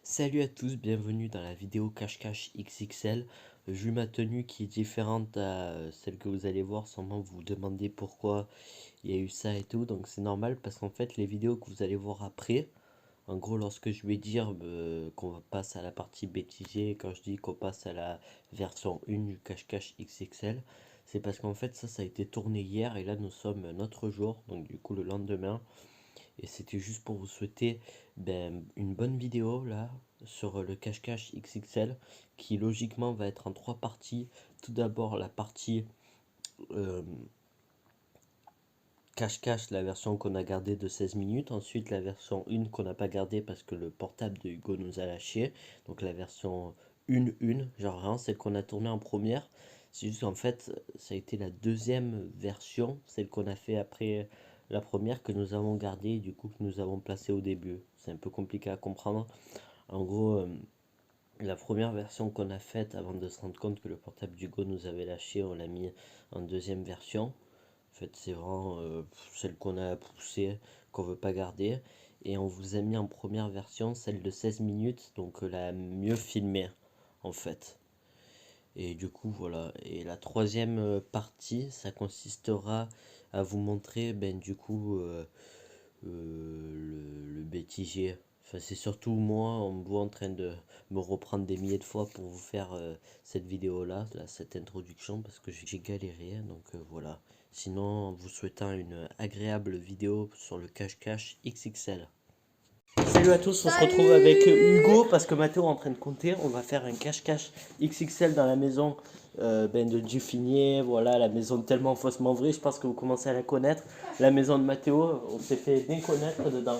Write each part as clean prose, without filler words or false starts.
Salut à tous, bienvenue dans la vidéo cache-cache XXL. J'ai ma tenue qui est différente à celle que vous allez voir, sûrement vous vous demandez pourquoi il y a eu ça et tout, donc c'est normal parce qu'en fait les vidéos que vous allez voir après, en gros lorsque je vais dire qu'on passe à la partie bêtisier, quand je dis qu'on passe à la version 1 du cache-cache XXL, c'est parce qu'en fait ça a été tourné hier et là nous sommes un autre jour, donc du coup le lendemain. Et c'était juste pour vous souhaiter une bonne vidéo là sur le cache-cache XXL qui logiquement va être en 3 parties. Tout d'abord la partie euh, cache-cache, la version qu'on a gardée de 16 minutes. Ensuite la version 1 qu'on n'a pas gardée parce que le portable de Hugo nous a lâché. Donc la version 1, genre vraiment celle qu'on a tournée en première. C'est juste qu'en fait ça a été la deuxième version, celle qu'on a fait après la première que nous avons gardée et du coup que nous avons placée au début. C'est un peu compliqué à comprendre. En gros, la première version qu'on a faite avant de se rendre compte que le portable d'Hugo nous avait lâché, on l'a mis en deuxième version. En fait, c'est vraiment celle qu'on a poussée, qu'on veut pas garder. Et on vous a mis en première version celle de 16 minutes, donc la mieux filmée en fait. Et du coup, voilà. Et la troisième partie, ça consistera à vous montrer, du coup, le bêtisier. Enfin, c'est surtout moi, on me voit en train de me reprendre des milliers de fois pour vous faire cette vidéo-là, cette introduction, parce que j'ai galéré. Donc voilà. Sinon, en vous souhaitant une agréable vidéo sur le cache-cache XXL. Salut à tous, on se retrouve avec Hugo parce que Mathéo est en train de compter. On va faire un cache-cache XXL dans la maison de Dufinier. Voilà, la maison tellement faussement vraie, je pense que vous commencez à la connaître. La maison de Mathéo, on s'est fait bien connaître dedans.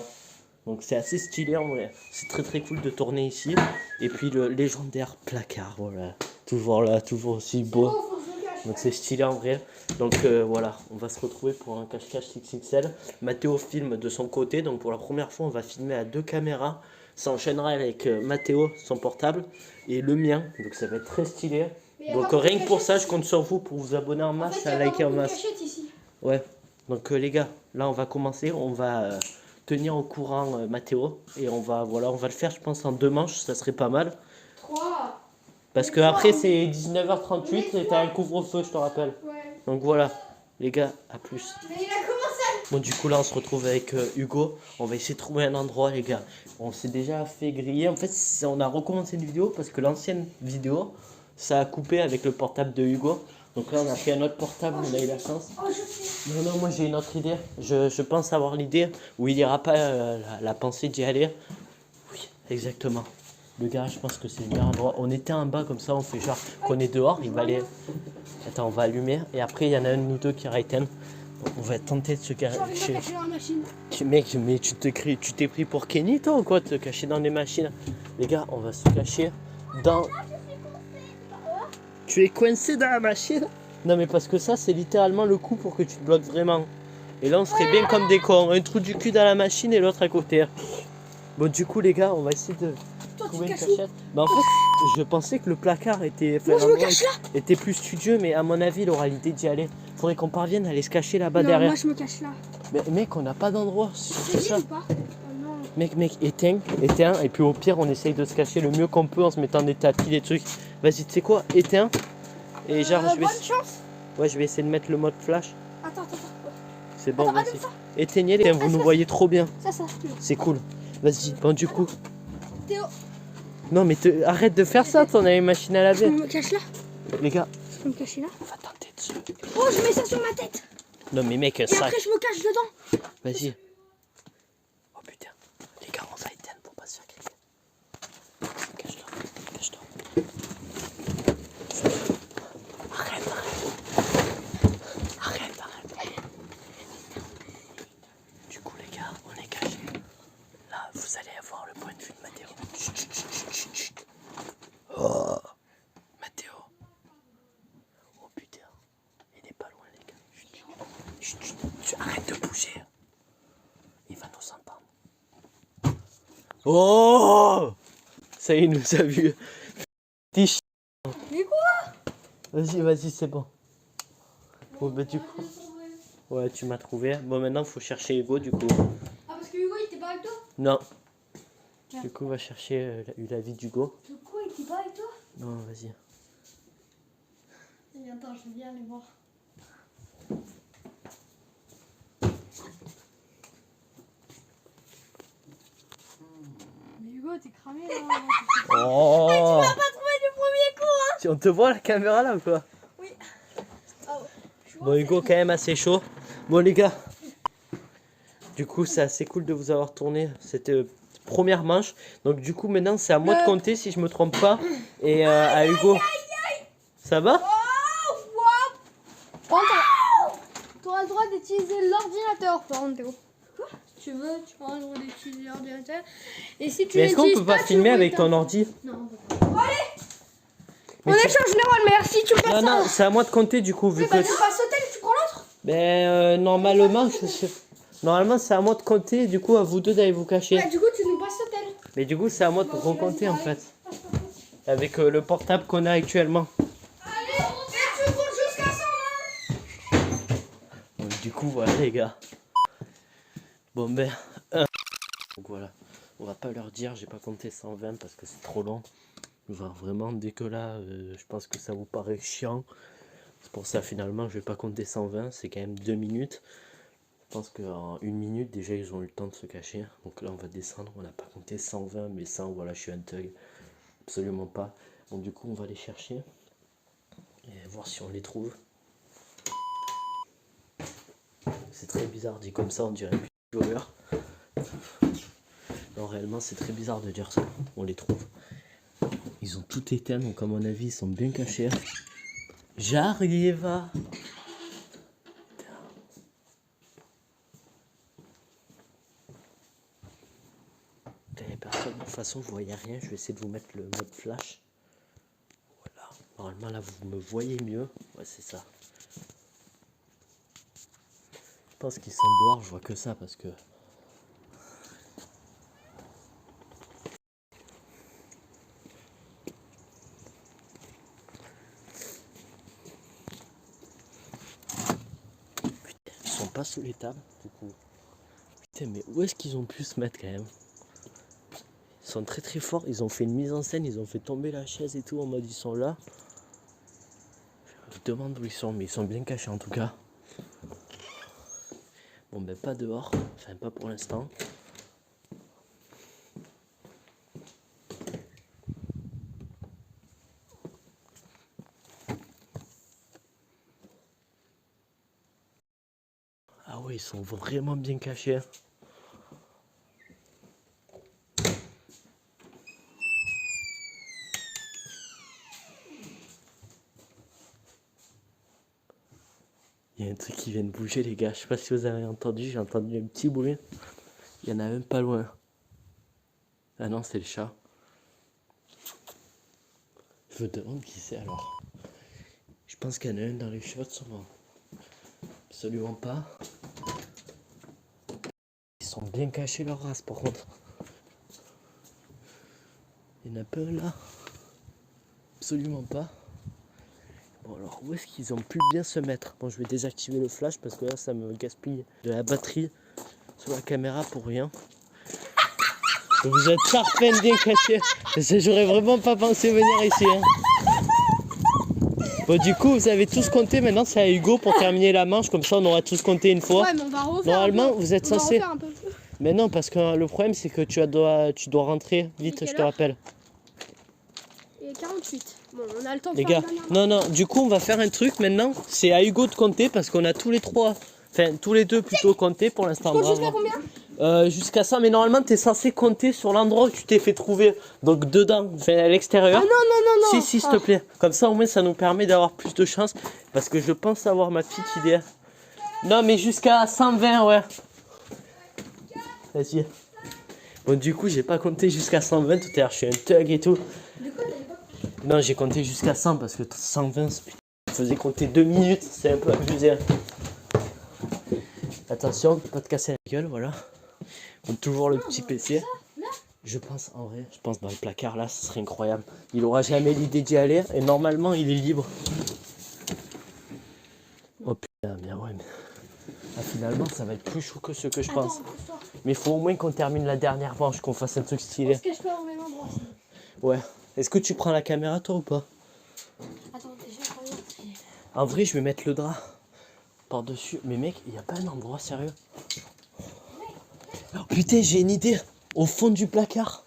Donc c'est assez stylé en vrai. C'est très très cool de tourner ici. Et puis le légendaire placard, voilà. Toujours là, toujours aussi beau. Donc c'est stylé en vrai. Donc voilà, on va se retrouver pour un cache-cache XXL. Mathéo filme de son côté. Donc pour la première fois, on va filmer à 2 caméras. Ça enchaînera avec Mathéo, son portable, et le mien. Donc ça va être très stylé. Donc rien que pour ça, je compte sur vous pour vous abonner en masse, à liker en masse. Ouais. Donc les gars, là on va commencer. On va tenir au courant Mathéo. Et on va, voilà, on va le faire, je pense, en 2 manches. Ça serait pas mal. 3. Parce que après c'est 19h38 et t'as un couvre-feu, je te rappelle. Ouais. Donc voilà, les gars, à plus. Mais il a commencé. Bon, du coup là on se retrouve avec Hugo. On va essayer de trouver un endroit, les gars. On s'est déjà fait griller. En fait, on a recommencé une vidéo parce que l'ancienne vidéo, ça a coupé avec le portable de Hugo. Donc là on a pris un autre portable, on a eu la chance. Oh, je sais. Non, non, moi j'ai une autre idée. Je pense avoir l'idée où il n'y aura pas la pensée d'y aller. Oui, exactement. Le garage, je pense que c'est le meilleur endroit. On était en bas comme ça, on fait genre qu'on est dehors, il va aller. Attends, on va allumer et après il y en a un ou deux qui éteindre. On va tenter de se J'ai envie de me cacher. cacher dans la machine. Mec, mais tu t'es pris pour Kenny toi ou quoi, de te cacher dans les machines? Les gars, on va se cacher dans. Tu es coincé dans la machine? Non, mais parce que ça, c'est littéralement le coup pour que tu te bloques vraiment. Et là, on serait bien comme des cons. Un trou du cul dans la machine et l'autre à côté. Bon, du coup, les gars, on va essayer de Toi, tu trouver te une caches où? cachette. Bah, en fait, je pensais que le placard était. Moi, je me l'endroit cache là. était plus studieux, mais à mon avis, il aura l'idée d'y aller. Faudrait qu'on parvienne à aller se cacher là-bas Non, derrière. moi, je me cache là. Mais mec, on n'a pas d'endroit. C'est C'est ça. vide ou pas? Oh non. Mec, éteins. Et puis au pire, on essaye de se cacher le mieux qu'on peut en se mettant des tapis, des trucs. Vas-y, tu sais quoi? Éteins. Et genre, je vais. Bonne chance. Ouais, je vais essayer de mettre le mode flash. Attends. C'est bon, Attends, vas-y. allume ça. Éteignez les, vous nous voyez trop bien. Ça. C'est cool. Vas-y, bon, du coup. Théo, Non, mais arrête de faire ça, t'en as une machine à je laver. me cache là. Les gars, Je peux me cacher là. on va tenter de se. Oh, je mets ça sur ma tête. Non, mais mec, Et ça. après, je me cache dedans. Vas-y. Oh putain. Les gars, on va éteindre pour pas se faire griller. Cache-toi, cache-toi. Arrête. Du coup, les gars, on est cachés. Là, vous allez avoir le point de vue de Mathéo. Chut. Oh, Mathéo. Oh putain. Il est pas loin, les gars. Chut. Arrête de bouger. Il va nous entendre. Oh! Ça y est, il nous a vu. T'es ch... Mais quoi? Vas-y, c'est bon. Bon, bah, du coup. Ouais, tu m'as trouvé. Bon, maintenant, faut chercher Hugo, du coup. Ah, parce que Hugo, il était pas avec toi? Non. Du coup, on va chercher la vie d'Hugo. Du coup, il t'y va avec toi? Non, vas-y. Attends, je viens aller voir. Mais Hugo, t'es cramé là. Oh, Tu m'as pas trouvé du premier coup, hein? on te voit la caméra là ou quoi? Oui. Ah ouais. Bon, Hugo, quand même assez chaud. Bon, les gars, du coup, c'est assez cool de vous avoir tourné cette première manche. Donc, du coup, maintenant, c'est à moi de compter si je me trompe pas. Et à Hugo. Ça va? Tu auras le droit d'utiliser l'ordinateur, par contre, Théo. Quoi? Si tu veux, tu auras le droit d'utiliser l'ordinateur. Et si tu Mais est-ce qu'on l'utilises peut pas tu filmer veux avec ton éteindre. ordi? Non, on peut pas. Bon, allez! Mais On tu- échange les rôles, merci, tu passes Non, ça. non, c'est à moi de compter du coup, vu Oui, bah, que. tu passes au tel, tu prends l'autre. Ben, normalement, c'est à moi de compter, du coup, à vous deux d'aller vous cacher. Ouais, du coup, tu nous passes au tel. Mais du coup, c'est à moi de recompter en fait. Avec le portable qu'on a actuellement. Allez, et tu comptes jusqu'à 120. Donc, du coup, voilà les gars. Bon ben, donc voilà. On va pas leur dire, j'ai pas compté 120 parce que c'est trop long. Genre vraiment, dès que là, je pense que ça vous paraît chiant. C'est pour ça finalement, je vais pas compter 120, c'est quand même 2 minutes. Je pense qu'en 1 minute, déjà, ils ont eu le temps de se cacher. Donc là, on va descendre. On n'a pas compté 120, mais 100, voilà, je suis un thug. Absolument pas. Bon, du coup, on va les chercher. Et voir si on les trouve. C'est très bizarre, dit comme ça, on dirait plus voleur. Non, réellement, c'est très bizarre de dire ça. On les trouve. Ils ont tout éteint, donc à mon avis, ils sont bien cachés. J'arrive. Personne, de toute façon, vous voyez rien. Je vais essayer de vous mettre le mode flash. Voilà. Normalement, là, vous me voyez mieux. Ouais, c'est ça. Je pense qu'ils sont dehors. Je vois que ça parce que. Putain, ils sont pas sous les tables, du coup. Putain, mais où est-ce qu'ils ont pu se mettre quand même? Ils sont très très forts, ils ont fait une mise en scène, ils ont fait tomber la chaise et tout en mode ils sont là. Je me demande où ils sont, mais ils sont bien cachés en tout cas. Bon ben pas dehors, enfin pas pour l'instant. Ah ouais, ils sont vraiment bien cachés. Il y a un truc qui vient de bouger les gars, je sais pas si vous avez entendu, j'ai entendu un petit bruit. Il y en a même pas loin. Ah non, c'est le chat. Je me demande qui c'est alors. Je pense qu'il y en a un dans les shots sûrement. Absolument pas. Ils sont bien cachés leur race par contre. Il y en a pas un là. Absolument pas. Bon alors où est-ce qu'ils ont pu bien se mettre? Bon je vais désactiver le flash parce que là ça me gaspille de la batterie sur la caméra pour rien. Vous êtes sarpen bien cachés. J'aurais vraiment pas pensé venir ici. Hein. Bon du coup vous avez tous compté, maintenant c'est à Hugo pour terminer la manche, comme ça on aura tous compté une fois. Ouais, mais on va refaire Normalement un peu. vous êtes On va censé... refaire un peu. Mais non parce que le problème c'est que tu dois rentrer vite, je te rappelle. Il est 48. Bon, on a le temps de Les faire gars, une dernière. non, du coup on va faire un truc maintenant, c'est à Hugo de compter parce qu'on a tous les trois, enfin tous les deux plutôt compté pour l'instant. Compte jusqu'à combien? Jusqu'à ça, mais normalement tu es censé compter sur l'endroit où tu t'es fait trouver, donc dedans, enfin à l'extérieur. Ah non. Si, s'il te plaît, comme ça au moins ça nous permet d'avoir plus de chance, parce que je pense avoir ma petite idée. Non mais jusqu'à 120, ouais. Vas-y. Bon du coup j'ai pas compté jusqu'à 120 tout à l'heure, je suis un thug et tout. Non, j'ai compté jusqu'à 100 parce que 120, ça faisait compter 2 minutes, c'est un peu abusé. Attention, pas te casser la gueule, voilà. Toujours le petit PC. Je pense, en vrai, je pense dans le placard là, ce serait incroyable. Il aura jamais l'idée d'y aller et normalement il est libre. Oh putain, bien ouais, mais... Ah, finalement ça va être plus chaud que ce que je pense. Mais il faut au moins qu'on termine la dernière manche, qu'on fasse un truc On stylé. se cache pas au même endroit. sinon. Ouais. Est-ce que tu prends la caméra toi ou pas? Attends, déjà, je regarde si... En vrai, je vais mettre le drap par-dessus. Mais mec, il n'y a pas un endroit sérieux. Oh, putain, j'ai une idée. Au fond du placard.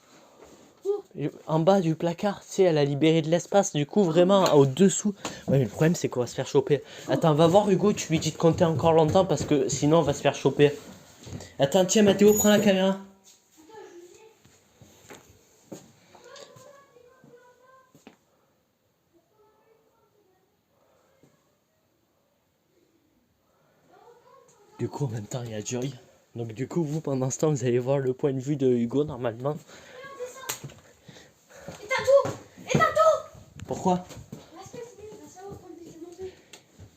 En bas du placard, tu sais, elle a libéré de l'espace. Du coup, vraiment, au-dessous. Ouais, mais le problème, c'est qu'on va se faire choper. Attends, va voir Hugo, tu lui dis de compter encore longtemps parce que sinon, on va se faire choper. Attends, tiens, Mathéo, prends la caméra. Du coup, en même temps, il y a Joy. Donc, du coup, vous, pendant ce temps, vous allez voir le point de vue de Hugo, normalement. Éteins tout. Éteins tout. Pourquoi? Parce que sinon, il va savoir qu'on le fait monter.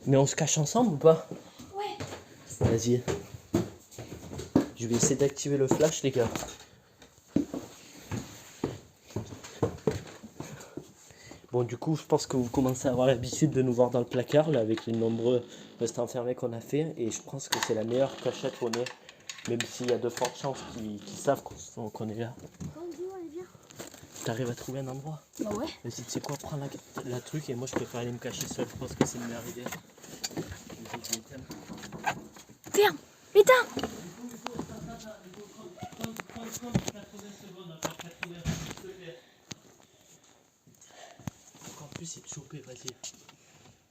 Mais on se cache ensemble ou pas? Ouais. Vas-y. Je vais essayer d'activer le flash, les gars. Bon, du coup, je pense que vous commencez à avoir l'habitude de nous voir dans le placard, là, avec les nombreux restes enfermés qu'on a fait. Et je pense que c'est la meilleure cachette qu'on ait. Même s'il y a de fortes chances qu'ils savent qu'on est là. Quand on allez bien. T'arrives à trouver un endroit? Bah ouais. Vas-y, tu sais quoi, prends la truc et moi je préfère aller me cacher seul. Je pense que c'est une meilleure idée. Vas-y, je l'éteins. Ferme. Éteins. Encore plus, c'est de choper, vas-y.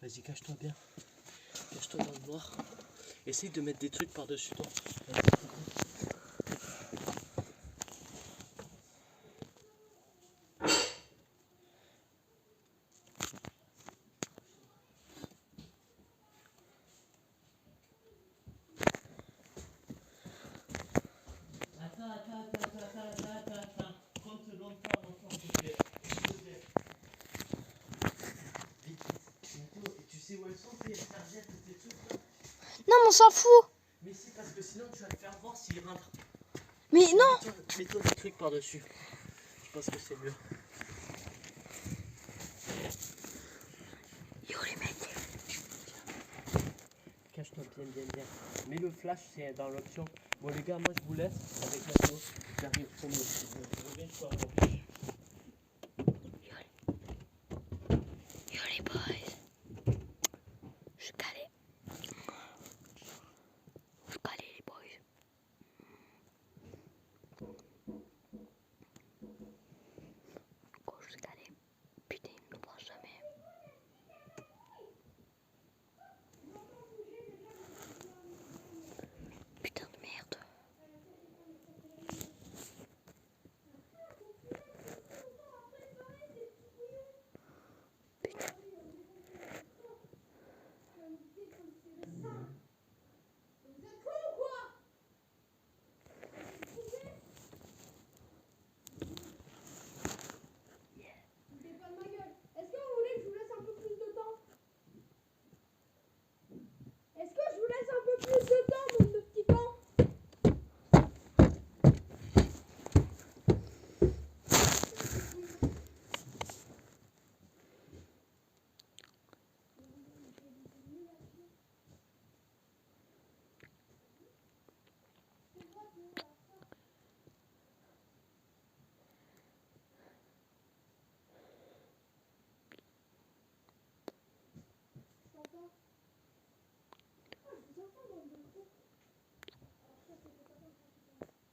Vas-y, cache-toi bien. Cache-toi dans le noir. Essaye de mettre des trucs par-dessus toi. Attends. 30 secondes par enfant, s'il te plaît. Vite. Et tu sais où elles sont, tes serviettes et tes trucs là? Non, mais on s'en fout. Mais si, parce que sinon tu vas te faire voir s'ils rentrent. Mais non. Mets-toi des trucs par-dessus. Je pense que c'est mieux. Yo les mecs. Cache-toi bien. Mais le flash, c'est dans l'option. Bon, les gars, moi je vous laisse avec la photo. J'arrive pour me. Je reviens sur la photo. Yo les boys. Je suis calé. Je suis calé les boys. Quand je suis calé. Putain, il me prend jamais. Putain de merde. Putain. Est-ce que vous voulez que je vous laisse un peu plus de temps? Est-ce que je vous laisse un peu plus de temps, mon petit camp?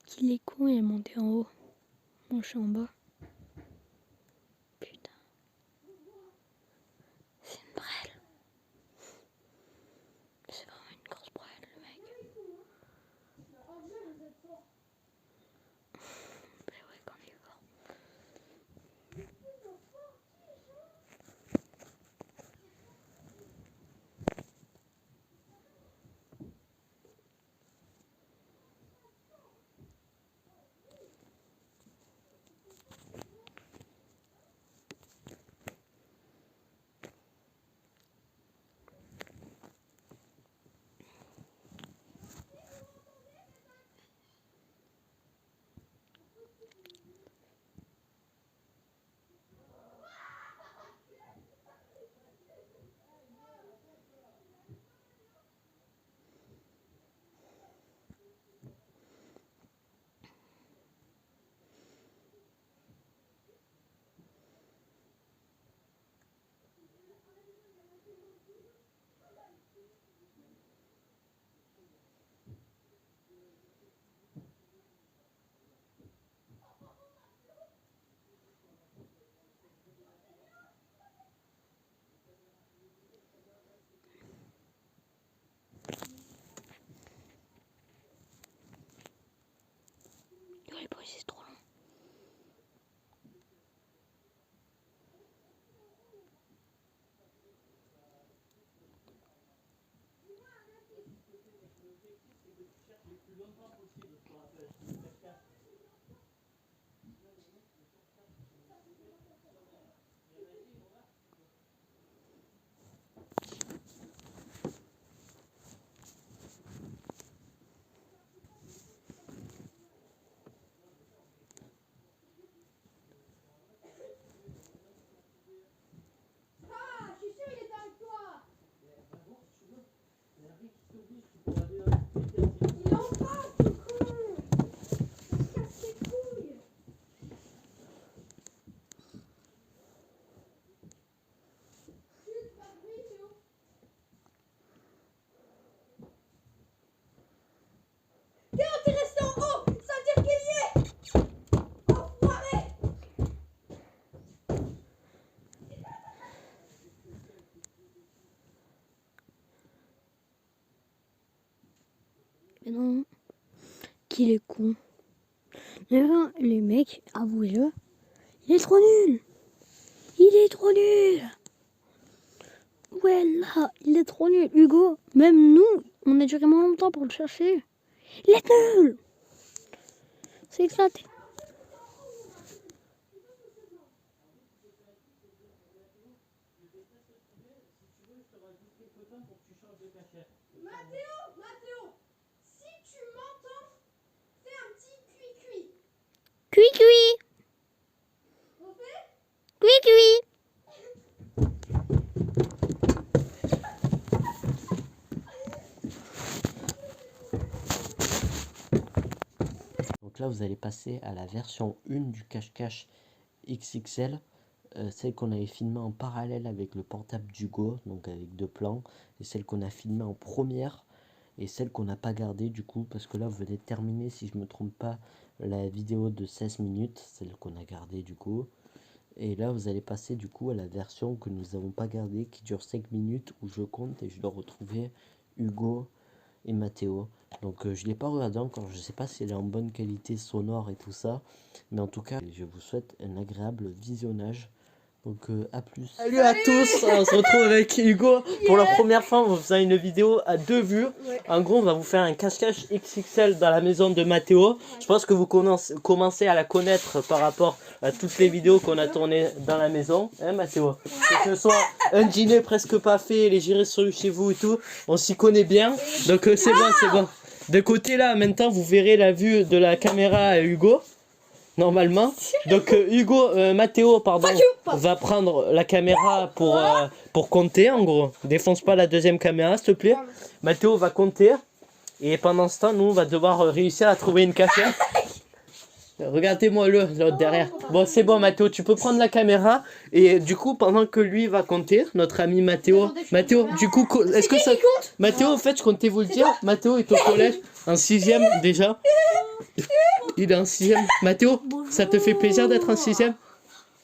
Qu'il est con, il est monté en haut. Moi je suis en bas. Putain. C'est une brêle. C'est vraiment une grosse brêle le mec. Bah ouais quand il est fort. les bruits, c'est trop long. Ah, je suis sûr, il était avec toi. Il est en face, ce con. Il se casse les couilles. Chut, pas de bruit, Théo. Théo, t'es resté en haut. Ça veut dire qu'il y est. Enfoiré. Mais non, qu'il est con. D'ailleurs, les mecs, avouez-le, il est trop nul. Il est trop nul. Ouais, là, il est trop nul. Hugo, même nous, on a duré moins longtemps pour le chercher. Il est nul. C'est éclaté. Mathéo, si tu m'entends, fais un petit cuit-cuit. Cui-cui. On fait? Cui-cui. Donc là, vous allez passer à la version 1 du cache-cache XXL, celle qu'on avait filmée en parallèle avec le portable d'Hugo, donc avec 2 plans, et celle qu'on a filmée en première, et celle qu'on n'a pas gardée du coup, parce que là, vous venez de terminer, si je me trompe pas, la vidéo de 16 minutes, celle qu'on a gardée du coup. Et là, vous allez passer du coup à la version que nous n'avons pas gardée, qui dure 5 minutes, où je compte et je dois retrouver Hugo et Mathéo. Donc je ne l'ai pas regardé encore, je ne sais pas si elle est en bonne qualité sonore et tout ça, mais en tout cas je vous souhaite un agréable visionnage. Donc à plus. Salut à tous, on se retrouve avec Hugo pour la première fois en faisant une vidéo à 2 vues. Ouais. En gros on va vous faire un cache-cache XXL dans la maison de Mathéo. Je pense que vous commencez à la connaître par rapport à toutes les vidéos qu'on a tournées dans la maison, hein Mathéo? Que ce soit un dîner presque pas fait, les gérer sur chez vous et tout, on s'y connaît bien. Donc c'est bon, c'est bon. De côté là, maintenant vous verrez la vue de la caméra à Hugo. Normalement. Donc Mathéo pardon, va prendre la caméra pour compter en gros. Défonce pas la deuxième caméra s'il te plaît. Mathéo va compter. Et pendant ce temps, nous on va devoir réussir à trouver une cachette. Regardez-moi l'autre derrière. Bon c'est bon Mathéo, tu peux prendre la caméra. Et du coup pendant que lui va compter, notre ami Mathéo. Mathéo, du coup, est-ce que ça... Mathéo, en fait, je comptais vous le dire. Mathéo est au collège, en 6ème déjà. Il est en 6ème. Mathéo, ça te fait plaisir d'être en 6ème?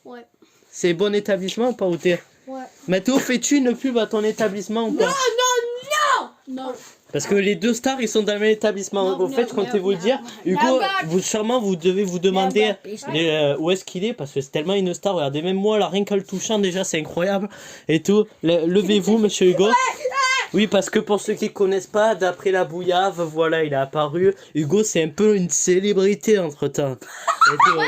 Ouais. C'est bon établissement ou pas où t'es? Ouais. Mathéo, fais-tu une pub à ton établissement ou pas? Non. Parce que les 2 stars ils sont dans le même établissement. Non, Au fait, je comptais vous le dire. Hugo, sûrement vous devez vous demander où est-ce qu'il est. Parce que c'est tellement une star. Regardez, même moi là, rien qu'en le touchant déjà, c'est incroyable. Et tout. Levez-vous, monsieur Hugo. Oui, parce que pour ceux qui ne connaissent pas, d'après la bouillave, voilà, il est apparu. Hugo, c'est un peu une célébrité entre temps.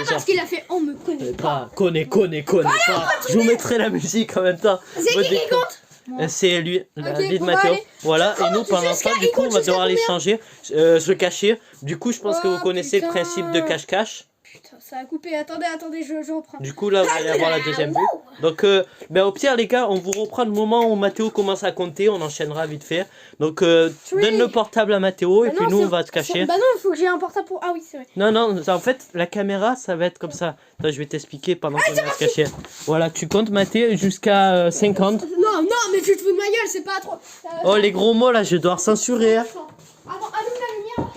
Parce qu'il a fait on me connaît pas. Connais pas. Je vous mettrai la musique en même temps. C'est qui compte? C'est lui, Ok, lui de bon, Mathéo. allez. Voilà, et nous pendant ça, du coup, on va devoir les changer, se cacher. Du coup, je pense que vous connaissez le principe de cache-cache. Putain, ça a coupé. Attendez, je reprends. Du coup, là, vous allez avoir la deuxième vue. Donc, au pire, les gars, on vous reprend le moment où Mathéo commence à compter. On enchaînera vite fait. Donc, donne le portable à Mathéo et puis nous, on va se cacher. Bah non, il faut que j'ai un portable pour... Ah oui, c'est vrai. Non, en fait, la caméra, ça va être comme ça. Attends, je vais t'expliquer pendant qu'on va se cacher. Voilà, tu comptes, Mathéo, jusqu'à 50. Non, mais tu te fous de ma gueule, c'est pas trop. Oh, les gros mots, là, je dois censurer. Attends, allume la lumière.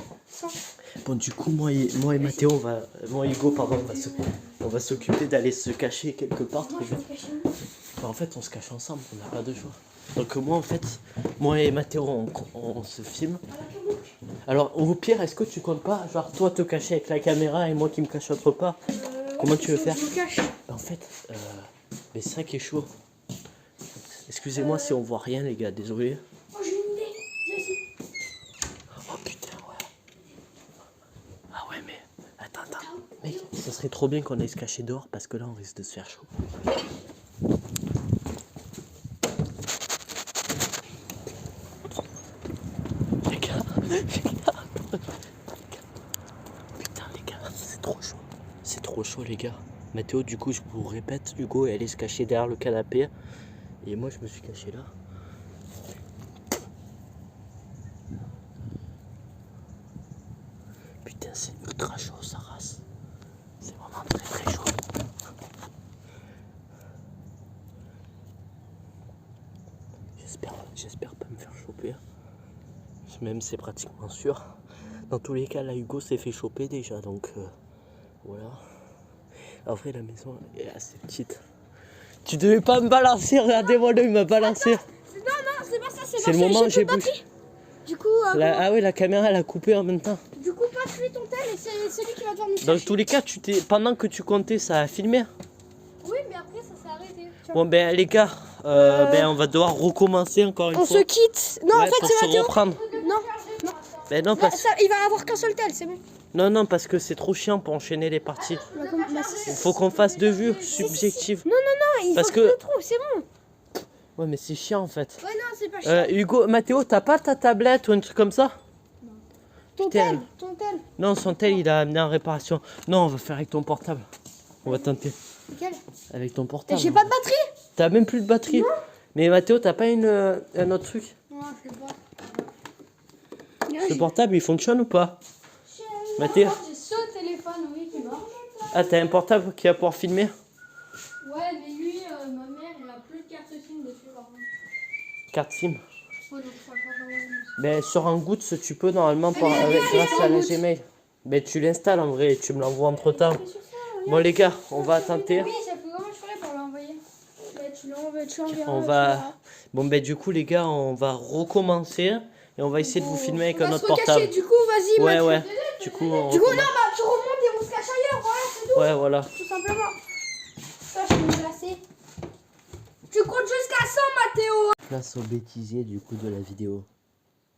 Bon, du coup, moi et Mathéo, moi et Hugo, pardon, on va s'occuper d'aller se cacher quelque part. En fait, on se cache ensemble, on n'a pas de choix. Donc moi, en fait, moi et Mathéo, on se filme Alors, au pire, est-ce que tu comptes pas, genre, toi te cacher avec la caméra et moi qui me cache autre part? Comment tu veux faire? Je me cache. Bah, en fait, mais c'est ça qui est chaud. Excusez-moi si on voit rien, les gars, désolé. Oh, j'ai une idée. Viens ici. Oh putain, ouais. Ah ouais, mais attends. Mec, ça serait trop bien qu'on aille se cacher dehors parce que là, on risque de se faire chaud. Les gars, putain, les gars, c'est trop chaud. C'est trop chaud, les gars. Mathéo, du coup, je vous répète, Hugo est allé se cacher derrière le canapé. Et moi, je me suis caché là. Putain, c'est ultra chaud, ça race. C'est vraiment très chaud. J'espère pas me faire choper. Même c'est pratiquement sûr. Dans tous les cas, là, Hugo s'est fait choper déjà, donc voilà. En vrai, la maison est assez petite. Tu devais pas me balancer, regardez-moi là, il m'a balancé. Non, c'est pas ça, C'est le moment où j'ai bougé. Du coup, Ah ouais, la caméra elle a coupé en même temps. du coup, passe lui ton tel et c'est celui qui va devoir nous Dans chercher. tous les cas, pendant que tu comptais, ça a filmé. Oui, mais après, ça s'est arrêté. Bon ben les gars, ben on va devoir recommencer encore une On fois. se quitte. Non, Ouais, en fait, pour c'est se Mathéo. reprendre. Non, Ben non, parce... ça, il va avoir qu'un seul tel, c'est bon. non, parce que c'est trop chiant pour enchaîner les parties. Il faut qu'on fasse deux vues subjectives. Non, il Parce faut que- que je le trouve, c'est bon. Ouais, mais c'est chiant en fait. Ouais, non, c'est pas chiant. Hugo, Mathéo, t'as pas ta tablette ou un truc comme ça? putain. Ton tel. Non, son tel il a amené en réparation. Non, on va faire avec ton portable. On va tenter. Lequel? Avec ton Et portable. j'ai pas de batterie. T'as même plus de batterie. Mais Mathéo, t'as pas un autre truc? Non, je sais pas. Ce portable il fonctionne ou pas? Mathéo? J'ai ce téléphone, oui, qui marche. Ah, t'as un portable qui va pouvoir filmer? Ouais, mais lui, ma mère, elle a plus de carte SIM dessus, par contre. Carte SIM. Ouais, donc ça va pas vraiment. Ben, sur un Gouttes, tu peux normalement Allez, grâce à la Gouttes. Gmail. Ben, tu l'installes en vrai et tu me l'envoies entre temps. Bon, les gars, on va tenter. Oui, ça fait comment je ferais pour l'envoyer? Bah, tu l'enverras. On va. Bon, ben, du coup, les gars, on va recommencer et on va essayer de vous filmer avec un autre portable. Du coup, vas-y, Ouais, Mathieu. ouais. Du coup, on Du coup, non, recommence. bah, tu remontes et on se cache ailleurs, voilà, c'est tout. Ouais, voilà. Tout simplement. Ça, je vais me placer. Tu comptes jusqu'à 100, Mathéo. Place au bêtisier du coup de la vidéo.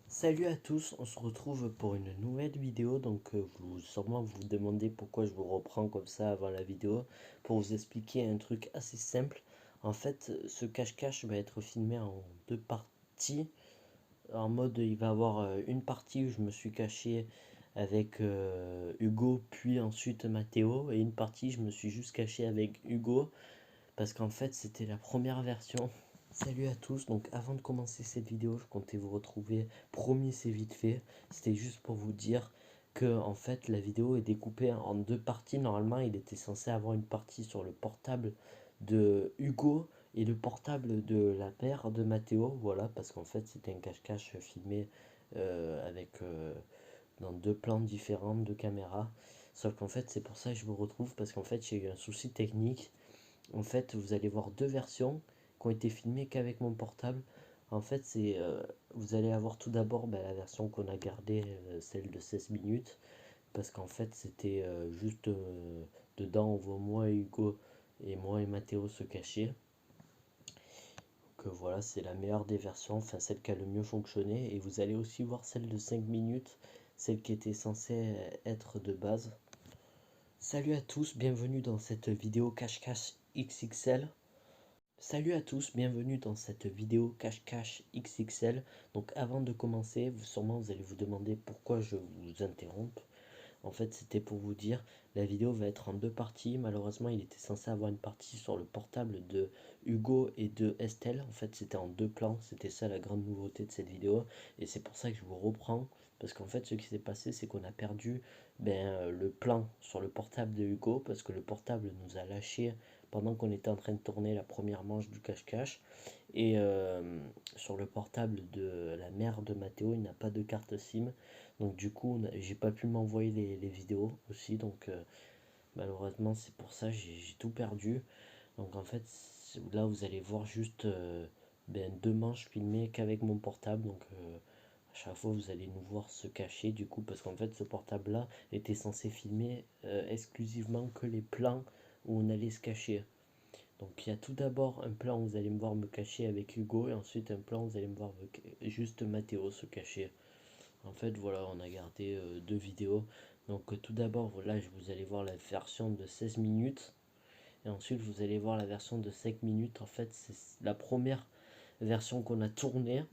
Salut à tous, on se retrouve pour une nouvelle vidéo. Donc sûrement vous demandez pourquoi je vous reprends comme ça avant la vidéo. Pour vous expliquer un truc assez simple. En fait, ce cache-cache va être filmé en deux parties. En mode, il va y avoir une partie où je me suis caché avec Hugo, puis ensuite Mathéo. Et une partie, je me suis juste caché avec Hugo. Parce qu'en fait, c'était la première version. Salut à tous, donc avant de commencer cette vidéo, je comptais vous retrouver, promis c'est vite fait, c'était juste pour vous dire que en fait la vidéo est découpée en deux parties. Normalement il était censé avoir une partie sur le portable de Hugo et le portable de la paire de Mathéo, voilà, parce qu'en fait c'était un cache-cache filmé dans deux plans différents de caméra, sauf qu'en fait c'est pour ça que je vous retrouve, parce qu'en fait j'ai eu un souci technique. En fait vous allez voir deux versions qui ont été filmés qu'avec mon portable. En fait, vous allez avoir tout d'abord la version qu'on a gardée, celle de 16 minutes, parce qu'en fait, c'était juste dedans, on voit moi et Hugo et moi et Mathéo se cacher. Donc voilà, c'est la meilleure des versions, enfin celle qui a le mieux fonctionné. Et vous allez aussi voir celle de 5 minutes, celle qui était censée être de base. Salut à tous, bienvenue dans cette vidéo cache-cache XXL. Salut à tous, bienvenue dans cette vidéo cache-cache XXL. Donc avant de commencer, sûrement vous allez vous demander pourquoi je vous interromps. En fait c'était pour vous dire, la vidéo va être en deux parties. Malheureusement il était censé avoir une partie sur le portable de Hugo et de Estelle. En fait c'était en deux plans, c'était ça la grande nouveauté de cette vidéo. Et c'est pour ça que je vous reprends. Parce qu'en fait ce qui s'est passé c'est qu'on a perdu le plan sur le portable de Hugo. Parce que le portable nous a lâché pendant qu'on était en train de tourner la première manche du cache-cache. Et sur le portable de la mère de Mathéo, il n'a pas de carte SIM. Donc du coup, j'ai pas pu m'envoyer les vidéos aussi. Donc malheureusement, c'est pour ça j'ai tout perdu. Donc en fait, là, vous allez voir juste deux manches filmées qu'avec mon portable. Donc À chaque fois, vous allez nous voir se cacher du coup, parce qu'en fait, ce portable-là était censé filmer exclusivement que les plans où on allait se cacher. Donc il y a tout d'abord un plan où vous allez me voir me cacher avec Hugo, et ensuite un plan où vous allez me voir juste Mathéo se cacher. En fait, voilà, on a gardé deux vidéos. Donc tout d'abord, là, vous allez voir la version de 16 minutes. Et ensuite, vous allez voir la version de 5 minutes. En fait, c'est la première version qu'on a tournée.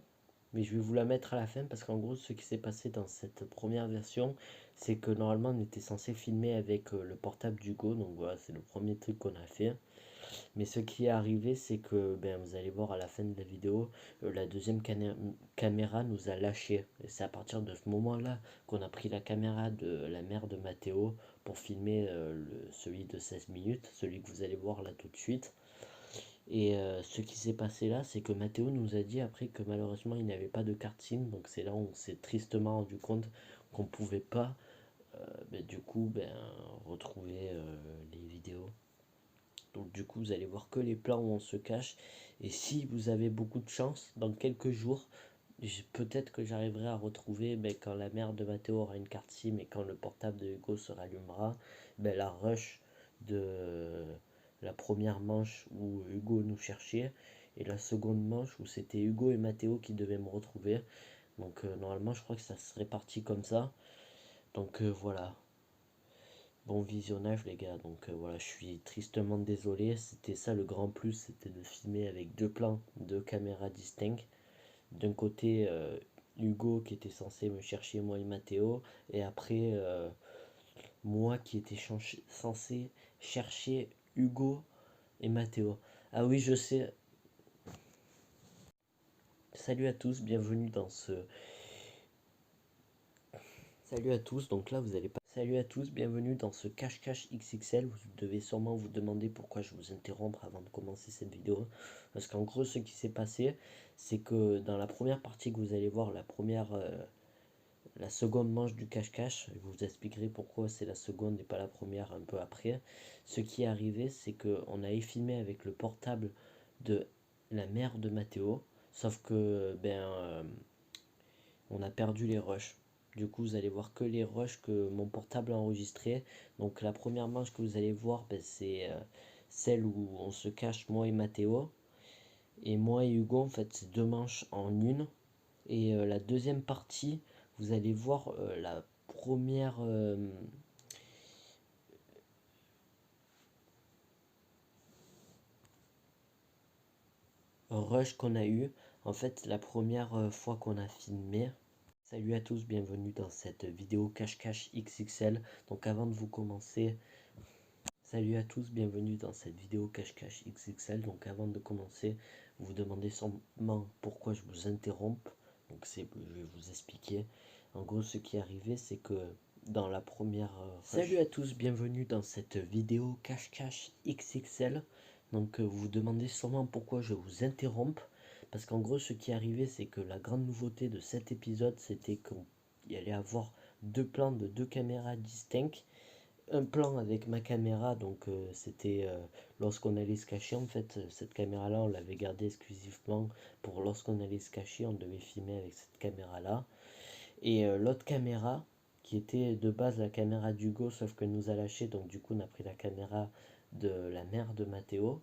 Mais je vais vous la mettre à la fin parce qu'en gros, ce qui s'est passé dans cette première version, c'est que normalement, on était censé filmer avec le portable d'Hugo. Donc voilà, c'est le premier truc qu'on a fait. Mais ce qui est arrivé, c'est que vous allez voir à la fin de la vidéo, la deuxième caméra nous a lâché. Et c'est à partir de ce moment-là qu'on a pris la caméra de la mère de Mathéo pour filmer celui de 16 minutes, celui que vous allez voir là tout de suite. Et ce qui s'est passé là, c'est que Mathéo nous a dit après que malheureusement il n'avait pas de carte SIM. Donc c'est là où on s'est tristement rendu compte qu'on pouvait pas du coup retrouver les vidéos. Donc du coup, vous allez voir que les plans où on se cache. Et si vous avez beaucoup de chance, dans quelques jours, peut-être que j'arriverai à retrouver quand la mère de Mathéo aura une carte SIM et quand le portable de Hugo se rallumera, la rush de la première manche où Hugo nous cherchait et la seconde manche où c'était Hugo et Mathéo qui devaient me retrouver. Donc normalement, je crois que ça serait parti comme ça. Donc voilà. Bon visionnage les gars, donc voilà, je suis tristement désolé, c'était ça le grand plus, c'était de filmer avec deux plans, deux caméras distinctes. D'un côté Hugo qui était censé me chercher moi et Mathéo, et après moi qui était censé chercher Hugo et Mathéo. Ah oui je sais, salut à tous, bienvenue dans ce... Salut à tous, donc là vous allez pas... Salut à tous, bienvenue dans ce cache-cache XXL. Vous devez sûrement vous demander pourquoi je vous interrompre avant de commencer cette vidéo. Parce qu'en gros ce qui s'est passé, c'est que dans la première partie que vous allez voir, la seconde manche du cache-cache, je vous expliquerai pourquoi c'est la seconde et pas la première un peu après. Ce qui est arrivé, c'est qu'on avait filmé avec le portable de la mère de Mathéo, sauf que on a perdu les rushs. Du coup, vous allez voir que les rushs que mon portable a enregistré. Donc la première manche que vous allez voir, c'est celle où on se cache moi et Mathéo. Et moi et Hugo, en fait, c'est deux manches en une. Et la deuxième partie, vous allez voir la première rush qu'on a eu. En fait, la première fois qu'on a filmé. Salut à tous, bienvenue dans cette vidéo cache-cache XXL. Donc avant de vous commencer, salut à tous, bienvenue dans cette vidéo cache-cache XXL. Donc avant de commencer, vous vous demandez sûrement pourquoi je vous interromps. Donc je vais vous expliquer. En gros, ce qui est arrivé, c'est que dans la première... salut à tous, bienvenue dans cette vidéo cache-cache XXL. Donc vous vous demandez sûrement pourquoi je vous interromps. Parce qu'en gros, ce qui est arrivé, c'est que la grande nouveauté de cet épisode, c'était qu'il y allait avoir deux plans de deux caméras distinctes. Un plan avec ma caméra, donc c'était lorsqu'on allait se cacher. En fait, cette caméra là on l'avait gardée exclusivement pour lorsqu'on allait se cacher, on devait filmer avec cette caméra là. Et l'autre caméra qui était de base la caméra d'Hugo, sauf que nous a lâché, donc du coup on a pris la caméra de la mère de Mathéo.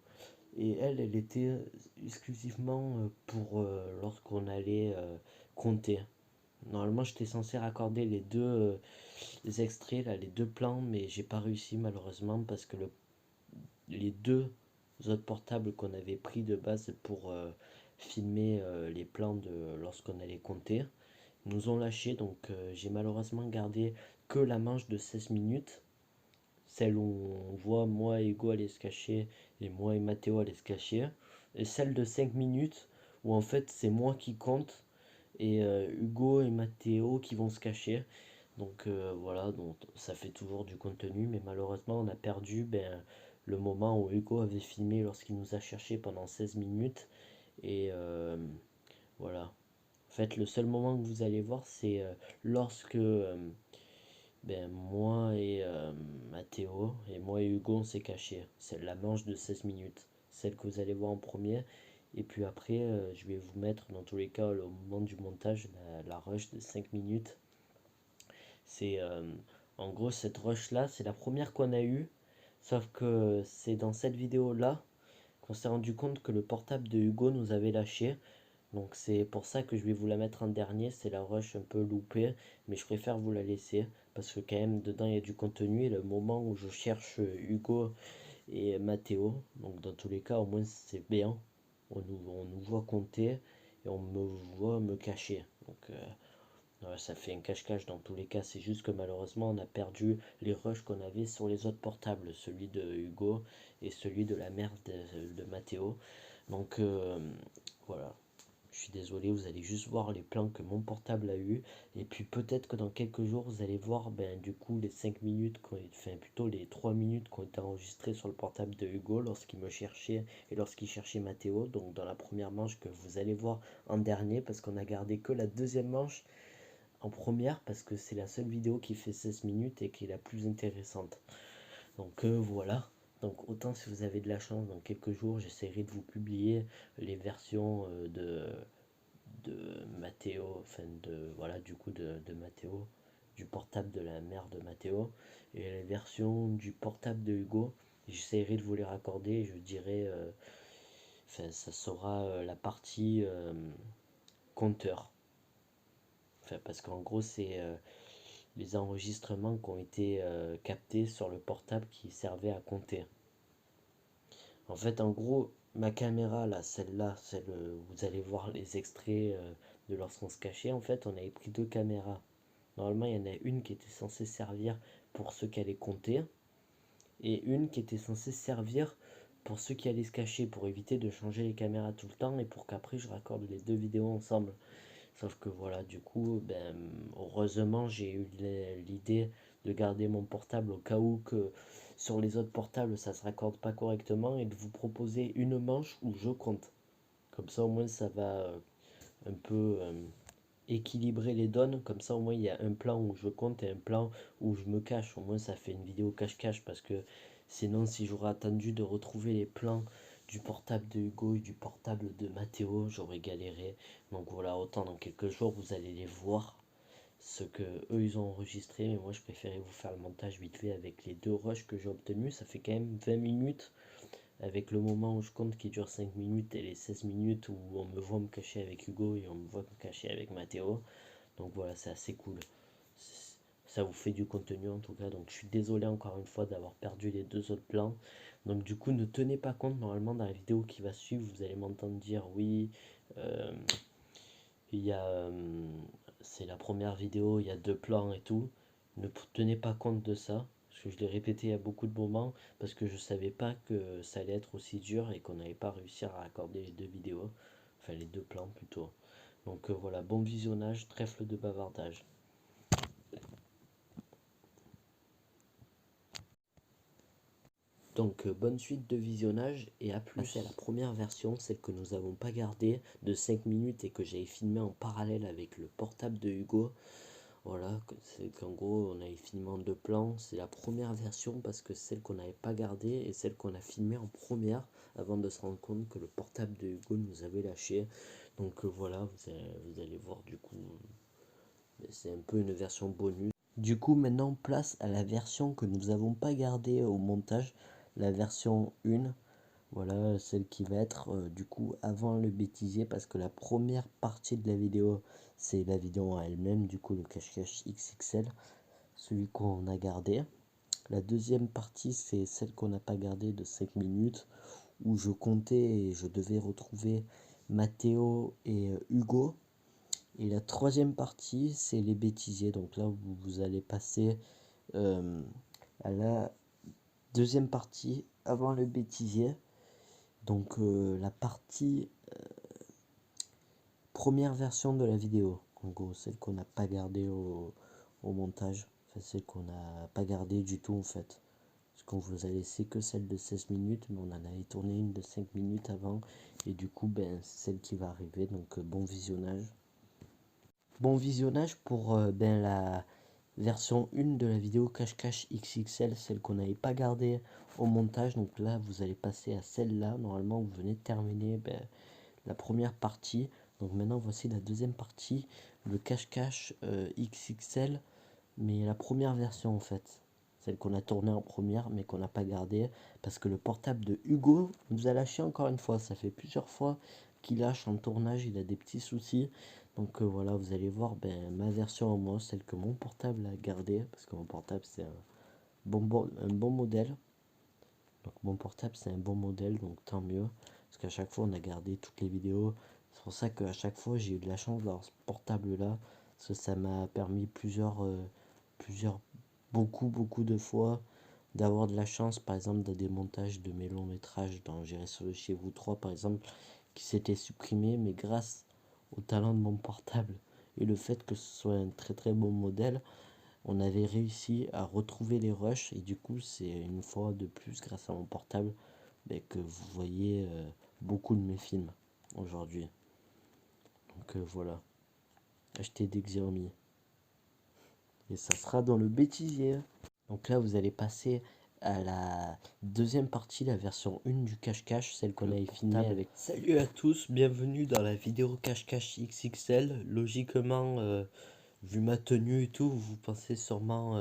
Et elle était exclusivement pour lorsqu'on allait compter. Normalement, j'étais censé raccorder les deux extraits, là, les deux plans, mais j'ai pas réussi malheureusement parce que les deux autres portables qu'on avait pris de base pour filmer les plans de lorsqu'on allait compter nous ont lâché. Donc j'ai malheureusement gardé que la manche de 16 minutes, celle où on voit moi et Hugo aller se cacher et moi et Mathéo aller se cacher, et celle de 5 minutes où en fait c'est moi qui compte et Hugo et Mathéo qui vont se cacher. Donc voilà, donc ça fait toujours du contenu, mais malheureusement on a perdu le moment où Hugo avait filmé lorsqu'il nous a cherché pendant 16 minutes. Et voilà. En fait, le seul moment que vous allez voir, c'est lorsque moi et Mathéo et moi et Hugo on s'est cachés. C'est la manche de 16 minutes, celle que vous allez voir en premier. Et puis après, je vais vous mettre dans tous les cas au moment du montage la rush de 5 minutes. C'est en gros cette rush là, c'est la première qu'on a eue. Sauf que c'est dans cette vidéo là qu'on s'est rendu compte que le portable de Hugo nous avait lâché. Donc c'est pour ça que je vais vous la mettre en dernier, c'est la rush un peu loupée, mais je préfère vous la laisser, parce que quand même dedans il y a du contenu, et le moment où je cherche Hugo et Mathéo, donc dans tous les cas au moins c'est bien, on nous voit compter, et on me voit me cacher, donc ouais, ça fait un cache-cache dans tous les cas, c'est juste que malheureusement on a perdu les rushs qu'on avait sur les autres portables, celui de Hugo et celui de la mère de Mathéo, donc voilà. Je suis désolé, vous allez juste voir les plans que mon portable a eu. Et puis peut-être que dans quelques jours, vous allez voir du coup les 5 minutes, enfin plutôt les 3 minutes qui ont été enregistrées sur le portable de Hugo lorsqu'il me cherchait et lorsqu'il cherchait Mathéo. Donc dans la première manche que vous allez voir en dernier, parce qu'on a gardé que la deuxième manche en première, parce que c'est la seule vidéo qui fait 16 minutes et qui est la plus intéressante. Donc voilà. Donc autant si vous avez de la chance, dans quelques jours, j'essaierai de vous publier les versions de Mathéo, enfin voilà du coup de Mathéo, du portable de la mère de Mathéo, et les versions du portable de Hugo. J'essaierai de vous les raccorder et je dirai, enfin ça sera la partie compteur. Enfin parce qu'en gros c'est les enregistrements qui ont été captés sur le portable qui servait à compter. En fait, en gros, ma caméra, là, celle-là, vous allez voir les extraits de lorsqu'on se cachait. En fait, on avait pris deux caméras. Normalement, il y en a une qui était censée servir pour ceux qui allaient compter et une qui était censée servir pour ceux qui allaient se cacher, pour éviter de changer les caméras tout le temps et pour qu'après je raccorde les deux vidéos ensemble. Sauf que voilà, du coup, heureusement, j'ai eu l'idée de garder mon portable au cas où que sur les autres portables ça se raccorde pas correctement et de vous proposer une manche où je compte. Comme ça, au moins, ça va un peu équilibrer les donnes. Comme ça, au moins, il y a un plan où je compte et un plan où je me cache. Au moins, ça fait une vidéo cache-cache parce que sinon, si j'aurais attendu de retrouver les plans du portable de Hugo et du portable de Mathéo, j'aurais galéré. Donc voilà, autant dans quelques jours, vous allez les voir, ce que eux ils ont enregistré, mais moi je préférais vous faire le montage vite fait avec les deux rushs que j'ai obtenus. Ça fait quand même 20 minutes avec le moment où je compte qui dure 5 minutes et les 16 minutes où on me voit me cacher avec Hugo et on me voit me cacher avec Mathéo. Donc voilà, c'est assez cool. Ça vous fait du contenu en tout cas. Donc je suis désolé encore une fois d'avoir perdu les deux autres plans. Donc du coup, ne tenez pas compte, normalement dans la vidéo qui va suivre, vous allez m'entendre dire oui. euh, il y a, c'est la première vidéo, il y a deux plans et tout. Ne tenez pas compte de ça, parce que je l'ai répété à beaucoup de moments, parce que je savais pas que ça allait être aussi dur et qu'on n'allait pas réussir à accorder les deux vidéos, enfin les deux plans plutôt. Donc voilà, bon visionnage, trêve de bavardage. Donc bonne suite de visionnage et à plus. C'est la première version, celle que nous n'avons pas gardée de 5 minutes et que j'avais filmé en parallèle avec le portable de Hugo. Voilà, c'est qu'en gros on avait filmé en deux plans. C'est la première version parce que celle qu'on n'avait pas gardée et celle qu'on a filmée en première avant de se rendre compte que le portable de Hugo nous avait lâché. Donc voilà, vous allez voir du coup, c'est un peu une version bonus. Du coup maintenant place à la version que nous n'avons pas gardée au montage, la version 1. Voilà, celle qui va être du coup avant le bêtisier, parce que la première partie de la vidéo c'est la vidéo en elle-même, du coup le cache-cache XXL, celui qu'on a gardé. La deuxième partie c'est celle qu'on n'a pas gardée de 5 minutes où je comptais et je devais retrouver Mathéo et Hugo. Et la troisième partie c'est les bêtisiers, donc là vous allez passer à la deuxième partie avant le bêtisier. Donc la partie première version de la vidéo, en gros celle qu'on n'a pas gardée au montage, enfin celle qu'on n'a pas gardée du tout en fait, parce qu'on vous a laissé que celle de 16 minutes, mais on en avait tourné une de 5 minutes avant, et du coup c'est celle qui va arriver, donc bon visionnage. Bon visionnage pour la version 1 de la vidéo cache-cache XXL, celle qu'on n'avait pas gardée au montage. Donc là vous allez passer à celle-là, normalement vous venez de terminer la première partie. Donc maintenant voici la deuxième partie, le cache-cache XXL, mais la première version en fait. Celle qu'on a tournée en première mais qu'on n'a pas gardée parce que le portable de Hugo nous a lâché encore une fois. Ça fait plusieurs fois qu'il lâche en tournage, il a des petits soucis. Donc voilà, vous allez voir ma version à moi, celle que mon portable a gardée, parce que mon portable c'est un bon modèle. Donc mon portable c'est un bon modèle, donc tant mieux. Parce qu'à chaque fois on a gardé toutes les vidéos. C'est pour ça qu'à chaque fois j'ai eu de la chance d'avoir ce portable là. Parce que ça m'a permis beaucoup de fois d'avoir de la chance, par exemple dans des montages de mes longs métrages dans J'irai sur le chez vous 3 par exemple, qui s'étaient supprimés, mais grâce au talent de mon portable et le fait que ce soit un très bon modèle, on avait réussi à retrouver les rushs et du coup c'est une fois de plus grâce à mon portable que vous voyez beaucoup de mes films aujourd'hui. Donc voilà, achetez des Xiaomi. Et ça sera dans le bêtisier. Donc là vous allez passer à la deuxième partie, la version 1 du cache-cache, celle qu'on avait filmé avec. Salut à tous, bienvenue dans la vidéo cache-cache XXL. Logiquement, vu ma tenue et tout, vous pensez sûrement